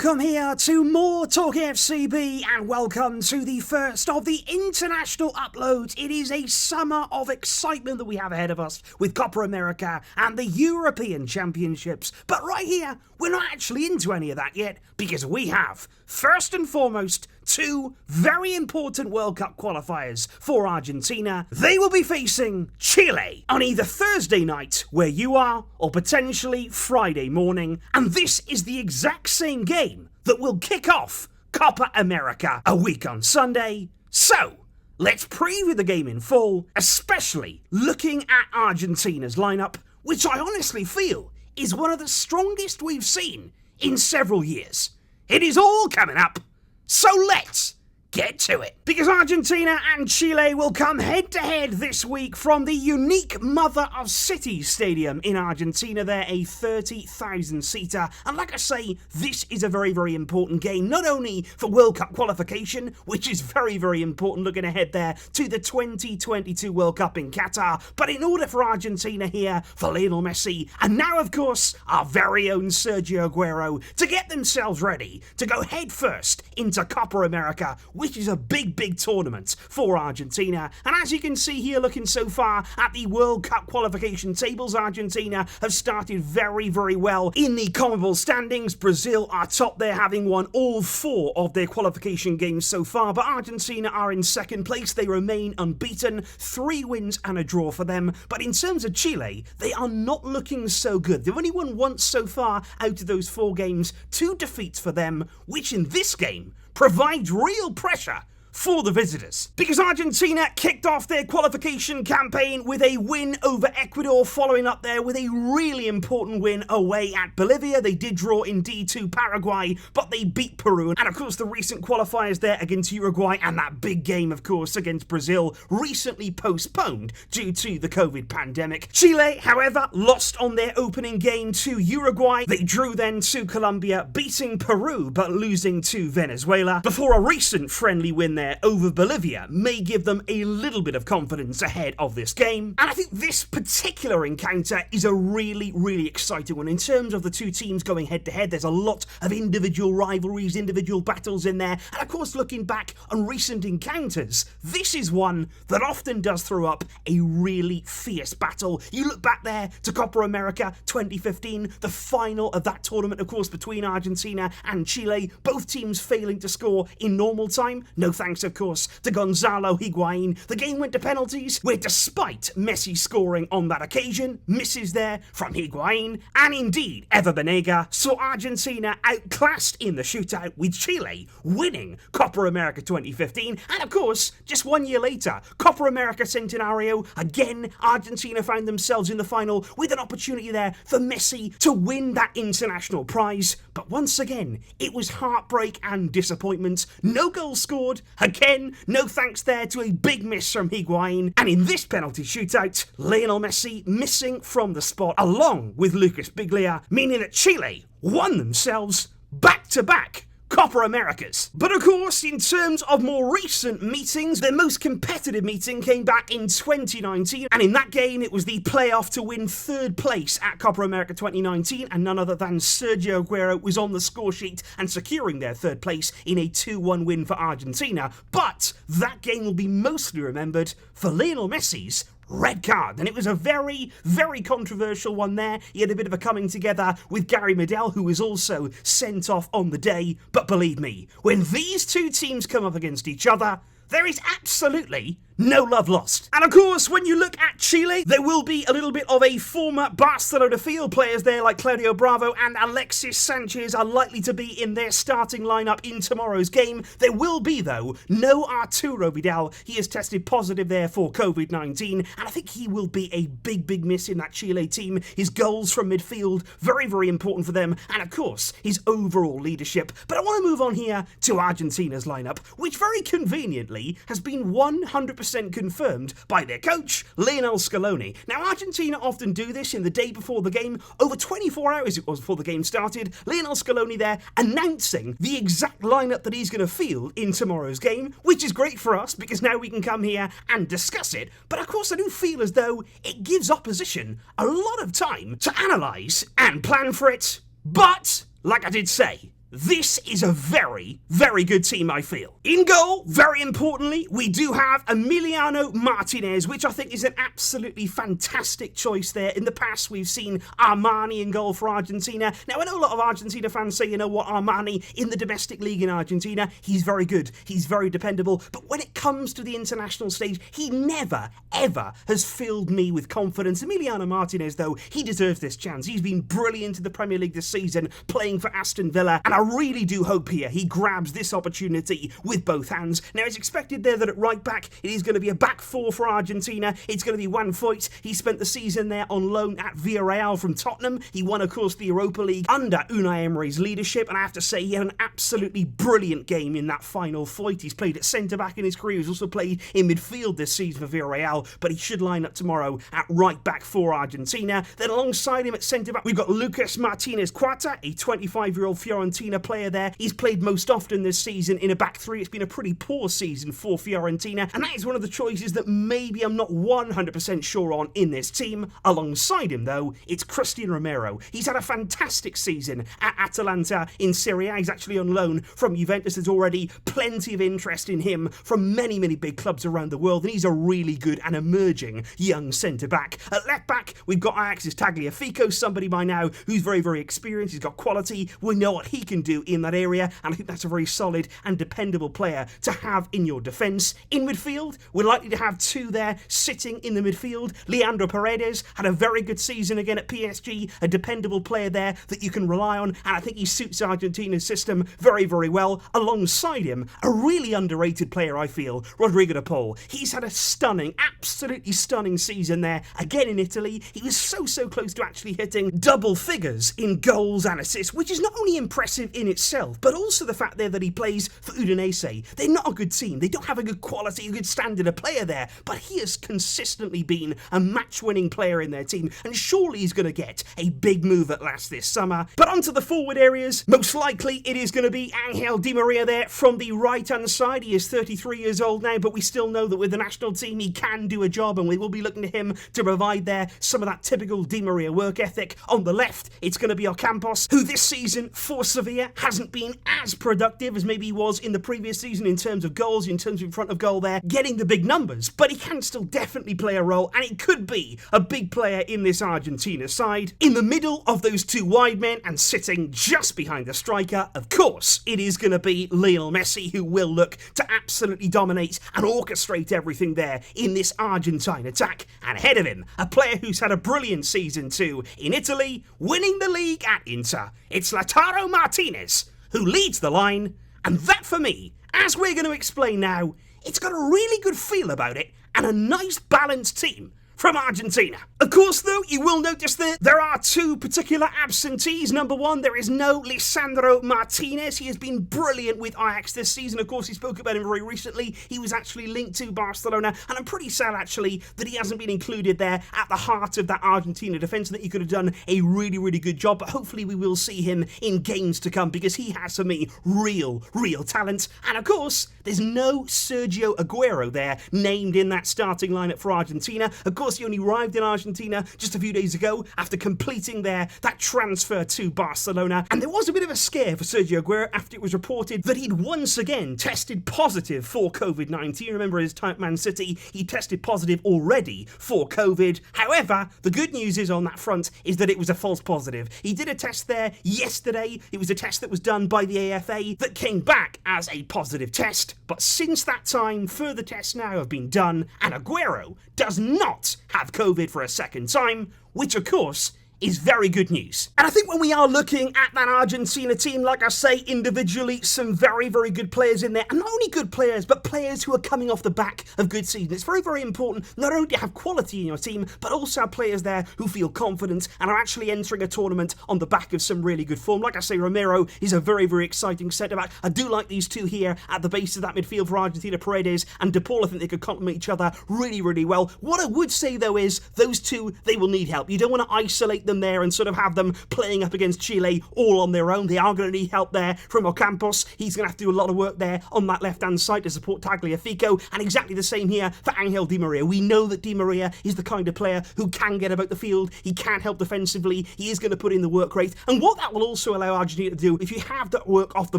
Welcome here to more TALKFCB and welcome to the first of the international uploads. It is a summer of excitement that we have ahead of us with Copa America and the European Championships. But right here, we're not actually into any of that yet because we have, first and foremost, two very important World Cup qualifiers for Argentina. They will be facing Chile on either Thursday night, where you are, or potentially Friday morning. And this is the exact same game that will kick off Copa America a week on Sunday. So, let's preview the game in full, especially looking at Argentina's lineup, which I honestly feel is one of the strongest we've seen in several years. It is all coming up. So let's get to it. Because Argentina and Chile will come head-to-head this week from the unique Mother of Cities Stadium in Argentina. They're a 30,000-seater. And like I say, this is a very, very important game, not only for World Cup qualification, which is very, very important looking ahead there to the 2022 World Cup in Qatar, but in order for Argentina here, for Lionel Messi, and now, of course, our very own Sergio Agüero, to get themselves ready to go head-first into Copa America, which is a big, big tournament for Argentina. And as you can see here, looking so far at the World Cup qualification tables, Argentina have started very, very well in the CONMEBOL standings. Brazil are top there, having won all 4 of their qualification games so far, but Argentina are in second place. They remain unbeaten, 3 wins and a draw for them. But in terms of Chile, they are not looking so good. They've only won once so far out of those 4 games, 2 defeats for them, which in this game provides real pressure for the visitors. Because Argentina kicked off their qualification campaign with a win over Ecuador, following up there with a really important win away at Bolivia. They did draw indeed to Paraguay, but they beat Peru. And of course the recent qualifiers there against Uruguay and that big game, of course, against Brazil, recently postponed due to the COVID pandemic. Chile, however, lost on their opening game to Uruguay. They drew then to Colombia, beating Peru, but losing to Venezuela, before a recent friendly win there over Bolivia may give them a little bit of confidence ahead of this game. And I think this particular encounter is a really, really exciting one. In terms of the two teams going head-to-head, there's a lot of individual rivalries, individual battles in there. And of course, looking back on recent encounters, this is one that often does throw up a really fierce battle. You look back there to Copa America 2015, the final of that tournament, of course, between Argentina and Chile, both teams failing to score in normal time. No thanks, of course, to Gonzalo Higuain. The game went to penalties, where despite Messi scoring on that occasion, misses there from Higuain, and indeed Ever Banega, saw Argentina outclassed in the shootout, with Chile winning Copa America 2015. And of course, just 1 year later, Copa America Centenario, again, Argentina found themselves in the final with an opportunity there for Messi to win that international prize. But once again, it was heartbreak and disappointment. No goals scored. Again, no thanks there to a big miss from Higuain. And in this penalty shootout, Lionel Messi missing from the spot, along with Lucas Biglia, meaning that Chile won themselves back-to-back Copa Americas. But of course, in terms of more recent meetings, their most competitive meeting came back in 2019, and in that game it was the playoff to win 3rd place at Copa America 2019, and none other than Sergio Agüero was on the score sheet and securing their 3rd place in a 2-1 win for Argentina. But that game will be mostly remembered for Lionel Messi's red card, and it was a very, very controversial one there. He had a bit of a coming together with Gary Medel, who was also sent off on the day. But believe me, when these two teams come up against each other, there is absolutely no love lost. And of course, when you look at Chile, there will be a little bit of a former Barcelona field players there, like Claudio Bravo and Alexis Sanchez are likely to be in their starting lineup in tomorrow's game. There will be, though, no Arturo Vidal. He has tested positive there for COVID-19, and I think he will be a big, big miss in that Chile team. His goals from midfield, very, very important for them, and of course, his overall leadership. But I want to move on here to Argentina's lineup, which very conveniently has been 100% confirmed by their coach, Lionel Scaloni. Now, Argentina often do this in the day before the game. Over 24 hours it was before the game started, Lionel Scaloni there announcing the exact lineup that he's going to field in tomorrow's game, which is great for us because now we can come here and discuss it. But of course, I do feel as though it gives opposition a lot of time to analyse and plan for it. But, like I did say, This is a very, very good team, I feel. In goal, very importantly, we do have Emiliano Martinez, which I think is an absolutely fantastic choice there. In the past, we've seen Armani in goal for Argentina. Now, I know a lot of Argentina fans say, you know what, Armani in the domestic league in Argentina, he's very good, he's very dependable, but when it comes to the international stage, he never, ever has filled me with confidence. Emiliano Martinez, though, he deserves this chance. He's been brilliant in the Premier League this season, playing for Aston Villa, and I really do hope here he grabs this opportunity with both hands. Now, it's expected there that at right back, it is going to be a back four for Argentina. It's going to be Juan Foyt. He spent the season there on loan at Villarreal from Tottenham. He won, of course, the Europa League under Unai Emery's leadership, and I have to say he had an absolutely brilliant game in that final. Foyt, he's played at centre-back in his career. He's also played in midfield this season for Villarreal, but he should line up tomorrow at right back for Argentina. Then alongside him at centre-back, we've got Lucas Martinez Cuarta, a 25-year-old Fiorentina player there. He's played most often this season in a back three. It's been a pretty poor season for Fiorentina, and that is one of the choices that maybe I'm not 100% sure on in this team. Alongside him, though, it's Christian Romero. He's had a fantastic season at Atalanta in Serie A. He's actually on loan from Juventus. There's already plenty of interest in him from many, many big clubs around the world, and he's a really good and emerging young centre-back. At left-back, we've got Ajax's Tagliafico, somebody by now who's very, very experienced. He's got quality. We know what he can do in that area, and I think that's a very solid and dependable player to have in your defence. In midfield, we're likely to have two there sitting in the midfield. Leandro Paredes had a very good season again at PSG, a dependable player there that you can rely on, and I think he suits Argentina's system very, very well. Alongside him, a really underrated player, I feel, Rodrigo de Paul. He's had a stunning, absolutely stunning season there, again in Italy. He was so close to actually hitting double figures in goals and assists, which is not only impressive in itself, but also the fact there that he plays for Udinese. They're not a good team. They don't have a good quality, a good standard of player there, but he has consistently been a match-winning player in their team, and surely he's going to get a big move at last this summer. But onto the forward areas, most likely it is going to be Angel Di Maria there from the right-hand side. He is 33 years old now, but we still know that with the national team he can do a job, and we will be looking to him to provide there some of that typical Di Maria work ethic. On the left, it's going to be Ocampos, who this season for Sevilla hasn't been as productive as maybe he was in the previous season in terms of goals, in terms of in front of goal there, getting the big numbers, but he can still definitely play a role, and he could be a big player in this Argentina side. In the middle of those two wide men and sitting just behind the striker, of course, it is going to be Lionel Messi, who will look to absolutely dominate and orchestrate everything there in this Argentine attack. And ahead of him, a player who's had a brilliant season too in Italy, winning the league at Inter. It's Lautaro Martinez, who leads the line, and that for me, as we're going to explain now, it's got a really good feel about it and a nice balanced team from Argentina. Of course, though, you will notice that there are two particular absentees. Number one, there is no Lisandro Martinez. He has been brilliant with Ajax this season. Of course, he spoke about him very recently. He was actually linked to Barcelona, and I'm pretty sad, actually, that he hasn't been included there at the heart of that Argentina defence, and that he could have done a really, really good job. But hopefully we will see him in games to come, because he has, for me, real talent. And of course, there's no Sergio Agüero there, named in that starting lineup for Argentina. Of course, he only arrived in Argentina just a few days ago after completing that transfer to Barcelona. And there was a bit of a scare for Sergio Agüero after it was reported that he'd once again tested positive for COVID-19. Remember his time at Man City, he tested positive already for COVID. However, the good news is on that front is that it was a false positive. He did a test there yesterday. It was a test that was done by the AFA that came back as a positive test. But since that time, further tests now have been done, and Agüero does not have COVID for a second time, which of course is very good news. And I think when we are looking at that Argentina team, like I say, individually, some very, very good players in there. And not only good players, but players who are coming off the back of good seasons. It's very, very important not only to have quality in your team, but also have players there who feel confident and are actually entering a tournament on the back of some really good form. Like I say, Romero is a very, very exciting centre-back. I do like these two here at the base of that midfield for Argentina, Paredes and De Paul. I think they could complement each other really, really well. What I would say, though, is those two, they will need help. You don't want to isolate them there and sort of have them playing up against Chile all on their own. They are going to need help there from Ocampos. He's going to have to do a lot of work there on that left-hand side to support Tagliafico, and exactly the same here for Angel Di Maria. We know that Di Maria is the kind of player who can get about the field. He can help defensively. He is going to put in the work rate, and what that will also allow Argentina to do, if you have that work off the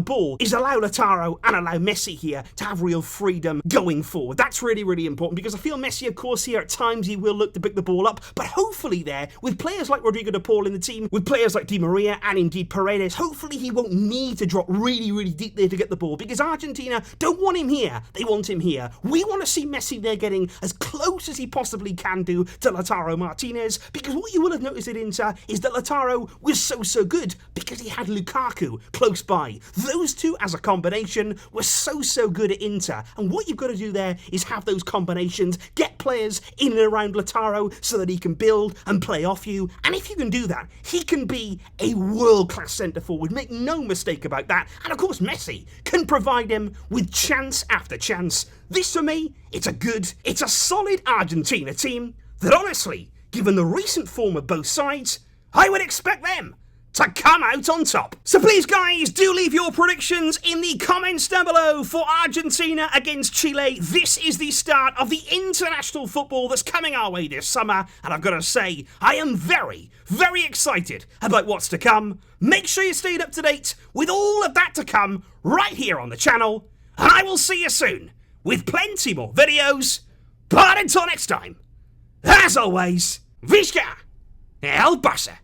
ball, is allow Lautaro and allow Messi here to have real freedom going forward. That's really, really important, because I feel Messi, of course, here at times he will look to pick the ball up, but hopefully there, with players like Rodrigo de Paul in the team, with players like Di Maria and indeed Paredes, hopefully he won't need to drop really, really deep there to get the ball, because Argentina don't want him here. They want him here. We want to see Messi there getting as close as he possibly can do to Lautaro Martinez, because what you will have noticed at Inter is that Lautaro was so good because he had Lukaku close by. Those two as a combination were so good at Inter, and what you've got to do there is have those combinations, get players in and around Lautaro so that he can build and play off you, and if you can do that, he can be a world-class centre-forward, make no mistake about that, and of course Messi can provide him with chance after chance. This for me, it's a solid Argentina team that honestly, given the recent form of both sides, I would expect them to come out on top. So please guys, do leave your predictions in the comments down below for Argentina against Chile. This is the start of the international football that's coming our way this summer, and I've got to say, I am very excited about what's to come. Make sure you stay up to date with all of that to come right here on the channel, and I will see you soon with plenty more videos. But until next time, as always, Visca El Barça.